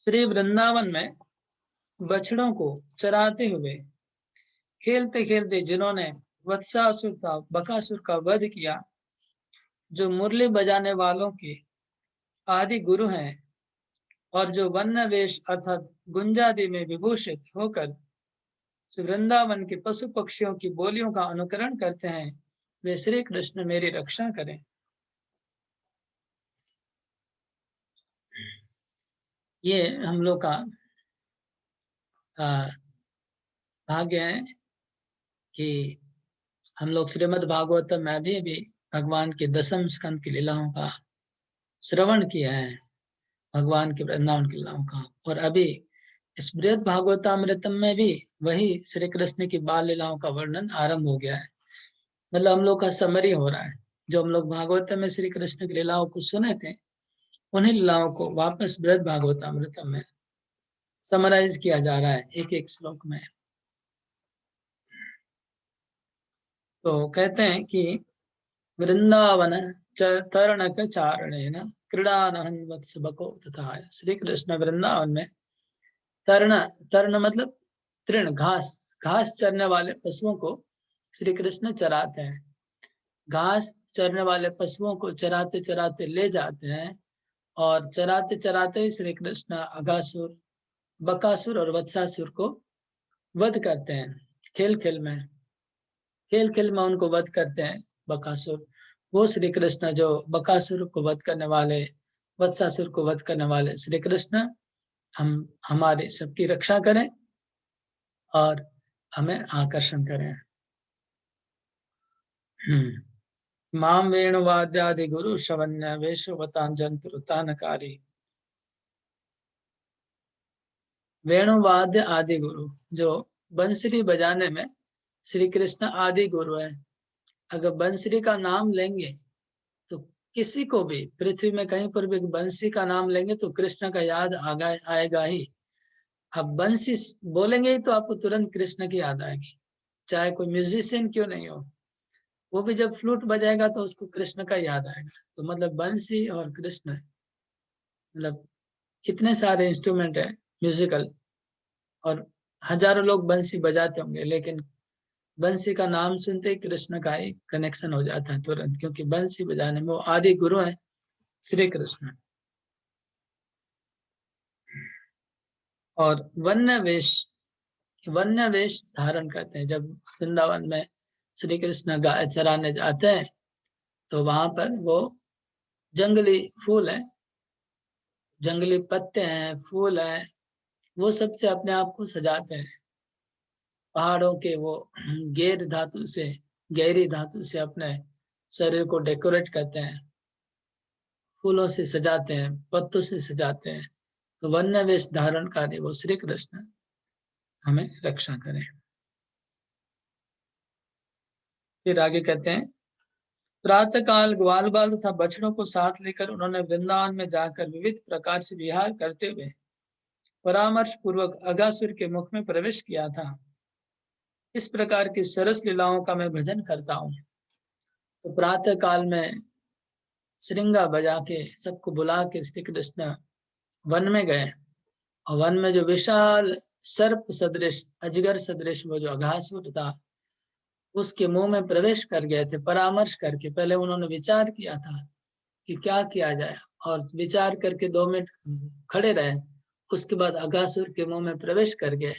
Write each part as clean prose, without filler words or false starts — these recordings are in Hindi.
श्री वृंदावन में बछड़ों को चराते हुए खेलते खेलते जिन्होंने बकासुर का वध किया, जो मुरली बजाने वालों के आदि गुरु हैं और जो वन्य वेश अर्थात गुंजादि में विभूषित होकर वृंदावन के पशु पक्षियों की बोलियों का अनुकरण करते हैं, वे श्री कृष्ण मेरी रक्षा करें। ये हम लोग का भाग्य है कि हम लोग श्रीमद् भागवतम में भी भगवान के दसम स्कंद की लीलाओं का श्रवण किया है, भगवान के वृंदावन की लीलाओं का। और अभी इस बृहद भागवतामृतम में भी वही श्री कृष्ण की बाल लीलाओं का वर्णन आरंभ हो गया है। मतलब हम लोग का समरी हो रहा है। जो हम लोग भागवतम में श्री कृष्ण की लीलाओं को सुने थे, उन्हीं लीलाओं को वापस बृहद भागवतामृतम में समराइज किया जा रहा है एक एक श्लोक में। तो कहते हैं कि वृंदावन तरणक चारणेन क्रीडानहन वत्सबको तथा। श्री कृष्ण वृंदावन में तर्ण मतलब तृण घास चरने वाले पशुओं को श्री कृष्ण चराते हैं। घास चरने वाले पशुओं को चराते चराते ले जाते हैं और चराते चराते ही श्री कृष्ण अगासुर, बकासुर और वत्सासुर को वध करते हैं। खेल खेल में उनको वध करते हैं। बकासुर वो श्री कृष्ण जो बकासुर को वध करने वाले, वत्सासुर को वध करने वाले श्री कृष्ण हम हमारे सबकी रक्षा करें और हमें आकर्षण करें। माम वेणुवाद्यादि गुरु शवन्य वेशवतांजंतुरुतानकारी। वेणुवाद्य आदि गुरु, जो बंसुरी बजाने में श्री कृष्ण आदि गुरु है। अगर बंसुरी का नाम लेंगे तो किसी को भी पृथ्वी में कहीं पर भी बंसी का नाम लेंगे तो कृष्ण का याद आएगा ही। अब बंसी बोलेंगे ही तो आपको तुरंत कृष्ण की याद आएगी, चाहे कोई म्यूजिशियन क्यों नहीं हो। वो भी जब फ्लूट बजाएगा तो उसको कृष्ण का याद आएगा। तो मतलब बंसी और कृष्ण, मतलब कितने सारे इंस्ट्रूमेंट है म्यूजिकल, और हजारों लोग बंसी बजाते होंगे, लेकिन बंसी का नाम सुनते ही कृष्ण का ही कनेक्शन हो जाता है तुरंत, क्योंकि बंसी बजाने में वो आदि गुरु है श्री कृष्ण। और वन्य वेश धारण करते हैं। जब वृंदावन में श्री कृष्ण गाय चराने जाते हैं तो वहां पर वो जंगली फूल है, जंगली पत्ते हैं, फूल है, वो सबसे अपने आप को सजाते हैं। पहाड़ों के वो गहरी धातु से अपने शरीर को डेकोरेट करते हैं, फूलों से सजाते हैं, पत्तों से सजाते हैं। तो वन्य वेश धारण कार्य वो श्री कृष्ण हमें रक्षा करें। फिर आगे कहते हैं, प्रातः काल ग्वाल बाल तथा बछड़ों को साथ लेकर उन्होंने वृंदावन में जाकर विविध प्रकार से विहार करते हुए परामर्श पूर्वक अगासुर के मुख में प्रवेश किया था। इस प्रकार की सरस लीलाओं का मैं भजन करता हूँ। तो प्रातः काल में श्रृंगा बजा के सबको बुला के श्री कृष्ण वन में गए, और वन में जो विशाल सर्प सदृश, अजगर सदृश वो जो अघासुर था, उसके मुंह में प्रवेश कर गए थे। परामर्श करके पहले उन्होंने विचार किया था कि क्या किया जाए, और विचार करके 2 मिनट खड़े रहे। उसके बाद अघासुर के मुंह में प्रवेश कर गए।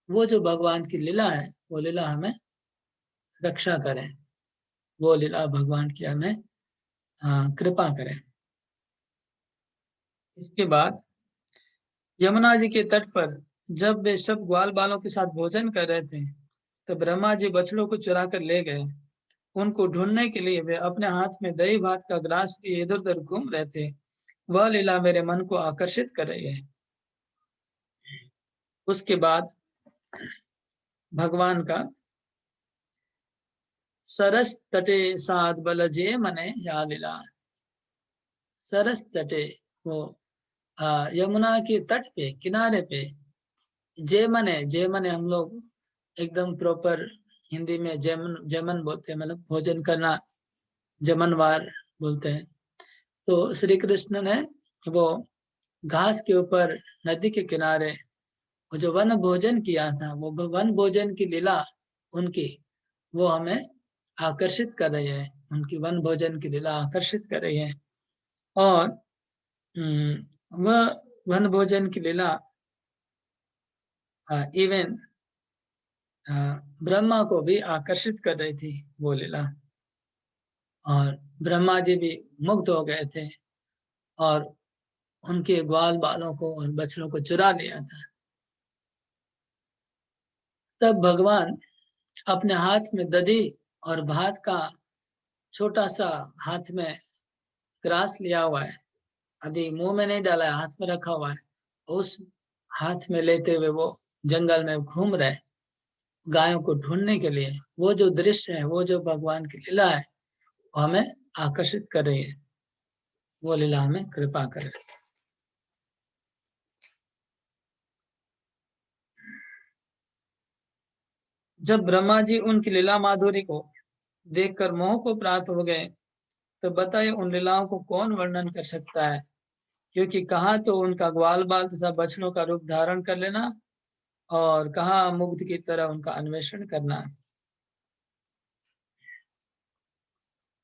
वो जो भगवान की लीला है, वो लीला हमें रक्षा करें, वो लीला भगवान की हमें कृपा करें। इसके बाद यमुना जी के तट पर जब वे सब ग्वाल बालों के साथ भोजन कर रहे थे, तो ब्रह्मा जी बछड़ों को चुरा कर ले गए। उनको ढूंढने के लिए वे अपने हाथ में दही भात का ग्लास लिए इधर उधर घूम रहे थे। वह लीला मेरे मन को आकर्षित कर रही है। उसके बाद भगवान का सरस तटे साध बल जे मने या लीला। सरस तटे वो यमुना के तट पे, किनारे पे, जे मने हम लोग एकदम प्रॉपर हिंदी में जेमन बोलते हैं, मतलब भोजन करना, जमनवार बोलते हैं। तो श्री कृष्ण ने वो घास के ऊपर नदी के किनारे वो जो वन भोजन किया था, वो वन भोजन की लीला उनकी, वो हमें आकर्षित कर रही है। उनकी वन भोजन की लीला आकर्षित कर रही है। और वह वन भोजन की लीला इवन ब्रह्मा को भी आकर्षित कर रही थी वो लीला। और ब्रह्मा जी भी मुग्ध हो गए थे और उनके ग्वाल बालों को और बछड़ों को चुरा लिया था। तब भगवान अपने हाथ में दधी और भात का छोटा सा हाथ में ग्रास लिया हुआ है, अभी मुंह में नहीं डाला है, हाथ में रखा हुआ है। उस हाथ में लेते हुए वो जंगल में घूम रहे गायों को ढूंढने के लिए। वो जो दृश्य है, वो जो भगवान की लीला है, वो हमें आकर्षित कर रही है। वो लीला हमें कृपा करे। जब ब्रह्मा जी उनकी लीला माधुरी को देखकर मोह को प्राप्त हो गए, तो बताइए उन लीलाओं को कौन वर्णन कर सकता है? क्योंकि कहाँ तो उनका ग्वाल बाल तथा बछड़ों का रूप धारण कर लेना, और कहाँ मुग्ध की तरह उनका अन्वेषण करना।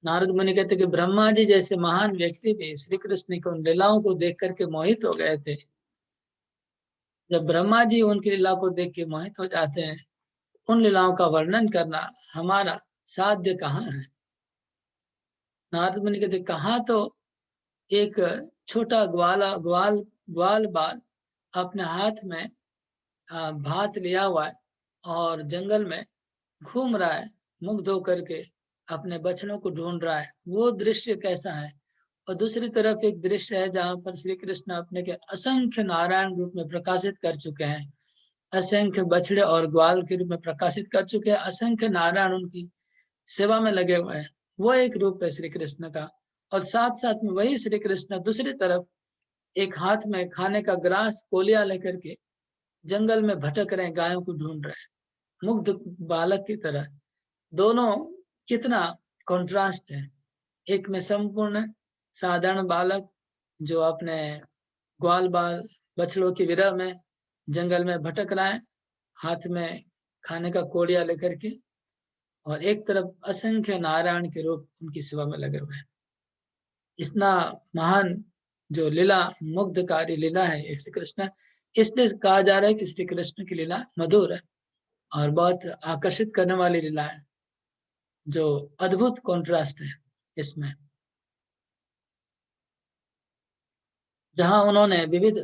नारद मुनि कहते कि ब्रह्मा जी जैसे महान व्यक्ति भी श्री कृष्ण की उन लीलाओं को देख करके मोहित हो गए थे। जब ब्रह्मा जी उनकी लीला को देख के मोहित हो जाते हैं, उन लीलाओं का वर्णन करना हमारा साध्य कहाँ है? नारद मुनि कहते कहाँ तो एक छोटा ग्वाल बाल अपने हाथ में भात लिया हुआ है और जंगल में घूम रहा है, मुग्ध होकर के अपने बछड़ों को ढूंढ रहा है। वो दृश्य कैसा है? और दूसरी तरफ एक दृश्य है जहां पर श्री कृष्ण अपने के असंख्य नारायण रूप में प्रकाशित कर चुके हैं, असंख्य बछड़े और ग्वाल के रूप में प्रकाशित कर चुके हैं, असंख्य नारायण उनकी सेवा में लगे हुए हैं। वो एक रूप है श्री कृष्ण का। और साथ साथ में वही श्री कृष्ण दूसरी तरफ एक हाथ में खाने का ग्रास कोलिया लेकर के जंगल में भटक रहे हैं, गायों को ढूंढ रहे हैं, मुग्ध बालक की तरह। दोनों कितना कंट्रास्ट है। एक में संपूर्ण साधारण बालक जो अपने ग्वाल बाल बछड़ों की विरह में जंगल में भटक रहा है, हाथ में खाने का कोड़िया लेकर के, और एक तरफ असंख्य नारायण के रूप उनकी सेवा में लगे हुए हैं। इतना महान जो लीला, मुग्धकारी लीला है श्री कृष्ण, इसलिए कहा जा रहा है कि श्री कृष्ण की लीला मधुर है और बहुत आकर्षित करने वाली लीला है, जो अद्भुत कॉन्ट्रास्ट है इसमें। जहां उन्होंने विविध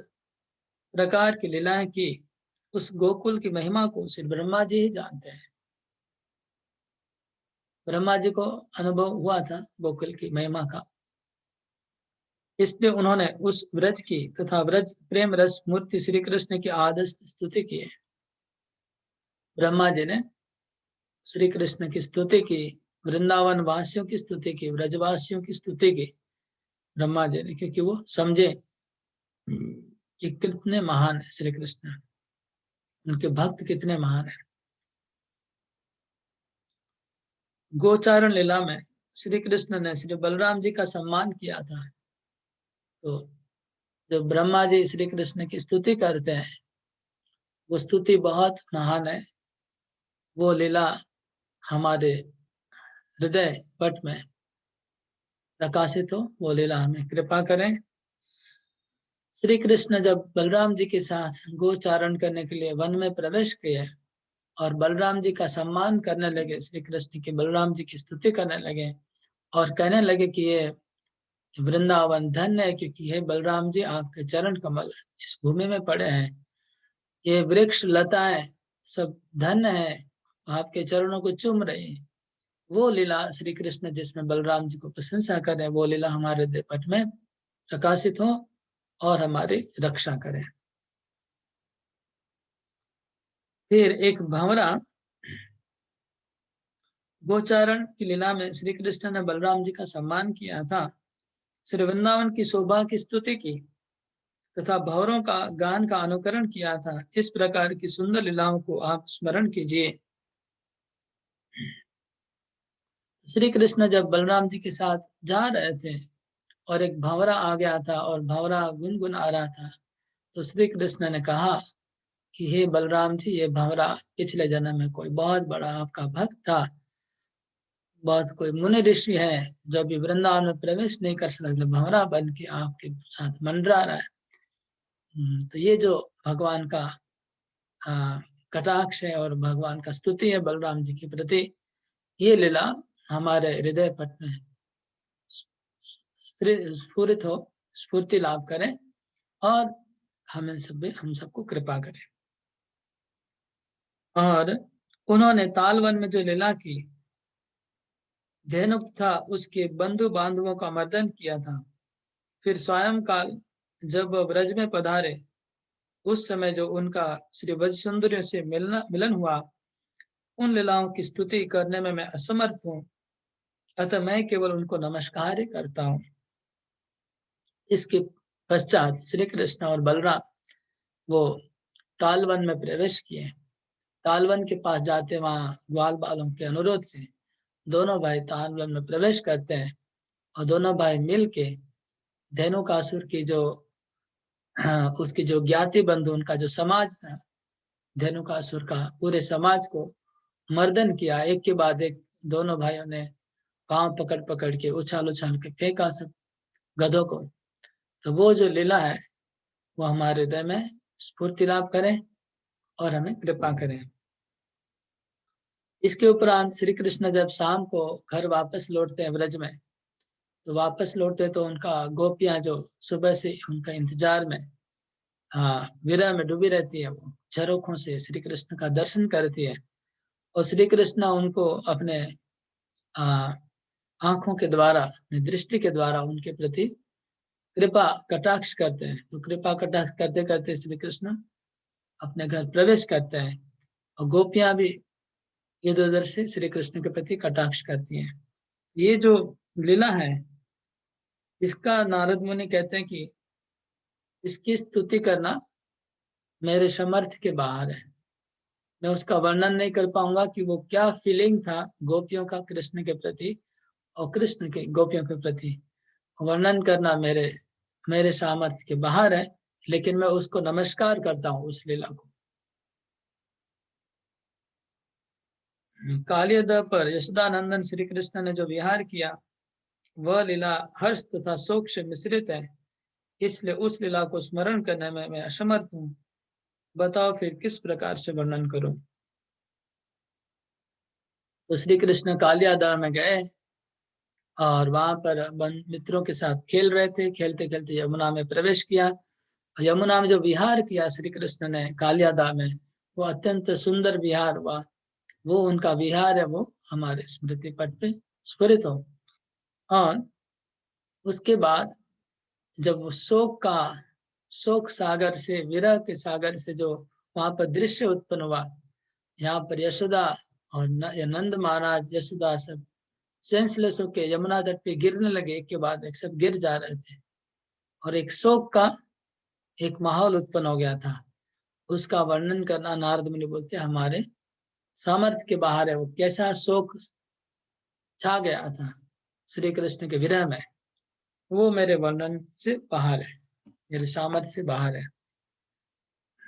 प्रकार की लीलाएं की, उस गोकुल की महिमा को सिर्फ ब्रह्मा जी ही जानते हैं। ब्रह्मा जी को अनुभव हुआ था गोकुल की महिमा का, इसलिए उन्होंने उस व्रज की तथा व्रज प्रेम रस मूर्ति श्री कृष्ण की आदर्श स्तुति की है। ब्रह्मा जी ने श्री कृष्ण की स्तुति की, वृंदावन वासियों की स्तुति की, व्रजवासियों की स्तुति की ब्रह्मा जी ने, क्योंकि वो समझे कि कितने महान है श्री कृष्ण, उनके भक्त कितने महान है। गोचारण लीला में श्री कृष्ण ने श्री बलराम जी का सम्मान किया था। तो जब ब्रह्मा जी श्री कृष्ण की स्तुति करते हैं, वो स्तुति बहुत महान है। वो लीला हमारे हृदय पट में प्रकाशित हो, वो लीला हमें कृपा करें। श्री कृष्ण जब बलराम जी के साथ गोचारण करने के लिए वन में प्रवेश किए और बलराम जी का सम्मान करने लगे, श्री कृष्ण की बलराम जी की स्तुति करने लगे और कहने लगे कि ये वृंदावन धन्य है, क्योंकि हे बलराम जी आपके चरण कमल इस भूमि में पड़े हैं, ये वृक्ष लताएं सब धन्य है, आपके चरणों को चूम रहे हैं। वो लीला श्री कृष्ण जिसमें बलराम जी को प्रशंसा करें, वो लीला हमारे हृदय पट में प्रकाशित हो और हमारी रक्षा करें। फिर एक भंवरा गोचारण की लीला में श्री कृष्ण ने बलराम जी का सम्मान किया था, श्री वृंदावन की शोभा की स्तुति की तथा भंवरों का गान का अनुकरण किया था। इस प्रकार की सुंदर लीलाओं को आप स्मरण कीजिए। श्री कृष्ण जब बलराम जी के साथ जा रहे थे, और एक भंवरा आ गया था और भंवरा गुनगुन आ रहा था। तो श्री कृष्ण ने कहा कि हे बलराम जी, ये भंवरा पिछले जन्म में कोई बहुत बड़ा आपका भक्त था, बहुत कोई मुनि ऋषि है जो अभी वृंदावन में प्रवेश नहीं कर सकते, भंवरा बन के आपके साथ मंडरा रहा है। तो ये जो भगवान का कटाक्ष है और भगवान का स्तुति है बलराम जी के प्रति, ये लीला हमारे हृदय पट में स्फुरित हो, स्फूर्ति लाभ करें और हम सबको कृपा करें। और उन्होंने तालवन में जो लीला की, धेनुक था उसके बंधु बांधवों का मर्दन किया था। फिर सायंकाल जब ब्रज में पधारे, उस समय जो उनका श्री ब्रज सुंदरियों से मिलन हुआ, उन लीलाओं की स्तुति करने में मैं असमर्थ हूँ, अतः मैं केवल उनको नमस्कार ही करता हूँ। इसके पश्चात श्री कृष्ण और बलराम वो तालवन में प्रवेश किए। तालवन के पास जाते वहां ग्वाल बालों के अनुरोध से दोनों भाई तालवन में प्रवेश करते हैं और दोनों भाई मिलके धेनुकासुर की जो उसकी जो ज्ञाति बंधु, उनका जो समाज था, धेनुकासुर का पूरे समाज को मर्दन किया। एक के बाद एक दोनों भाइयों ने पांव पकड़ पकड़ के उछाल उछाल के फेंका सब गधों को। तो वो जो लीला है वो हमारे हृदय में स्फूर्ति लाभ करें और हमें कृपा करें। इसके उपरांत श्री कृष्ण जब शाम को घर वापस लौटते हैं ब्रज में, तो वापस लौटते तो उनका गोपियां जो सुबह से उनका इंतजार में विरह में डूबी रहती है, वो झरोखों से श्री कृष्ण का दर्शन करती है और श्री कृष्ण उनको अपने आंखों के द्वारा, अपनी दृष्टि के द्वारा उनके प्रति कृपा कटाक्ष करते हैं। तो कृपा कटाक्ष करते करते श्री कृष्ण अपने घर प्रवेश करते हैं और गोपियां भी इधर उधर से श्री कृष्ण के प्रति कटाक्ष करती हैं। ये जो लीला है, इसका नारद मुनि कहते हैं कि इसकी स्तुति करना मेरे समर्थ के बाहर है। मैं उसका वर्णन नहीं कर पाऊंगा कि वो क्या फीलिंग था गोपियों का कृष्ण के प्रति और कृष्ण के गोपियों के प्रति। वर्णन करना मेरे मेरे सामर्थ्य के बाहर है, लेकिन मैं उसको नमस्कार करता हूँ उस लीला को। कालियदह पर यशोदानंदन श्री कृष्ण ने जो विहार किया, वह लीला हर्ष तथा शोक से मिश्रित है, इसलिए उस लीला को स्मरण करने में मैं असमर्थ हूँ। बताओ फिर किस प्रकार से वर्णन करूं। तो श्री कृष्ण कालियादह में गए और वहां पर मित्रों के साथ खेल रहे थे। खेलते खेलते यमुना में प्रवेश किया। यमुना में जो विहार किया श्री कृष्ण ने कालियादह में, वो अत्यंत सुंदर विहार हुआ। वो उनका विहार है, वो हमारे स्मृति पट पे स्फुरित हो। और उसके बाद जब वो शोक सागर से, विरह के सागर से जो वहां पर दृश्य उत्पन्न हुआ, यहाँ पर यशोदा और नंद महाराज, यशोदा सब सेंसलेस होके यमुना तट पे गिरने लगे, एक के बाद एक सब गिर जा रहे थे और एक शोक का एक माहौल उत्पन्न हो गया था। उसका वर्णन करना नारद मुनि बोलते हमारे सामर्थ्य के बाहर है। वो कैसा शोक छा गया था श्री कृष्ण के विरह में, वो मेरे वर्णन से बाहर है, मेरे सामर्थ्य से बाहर है।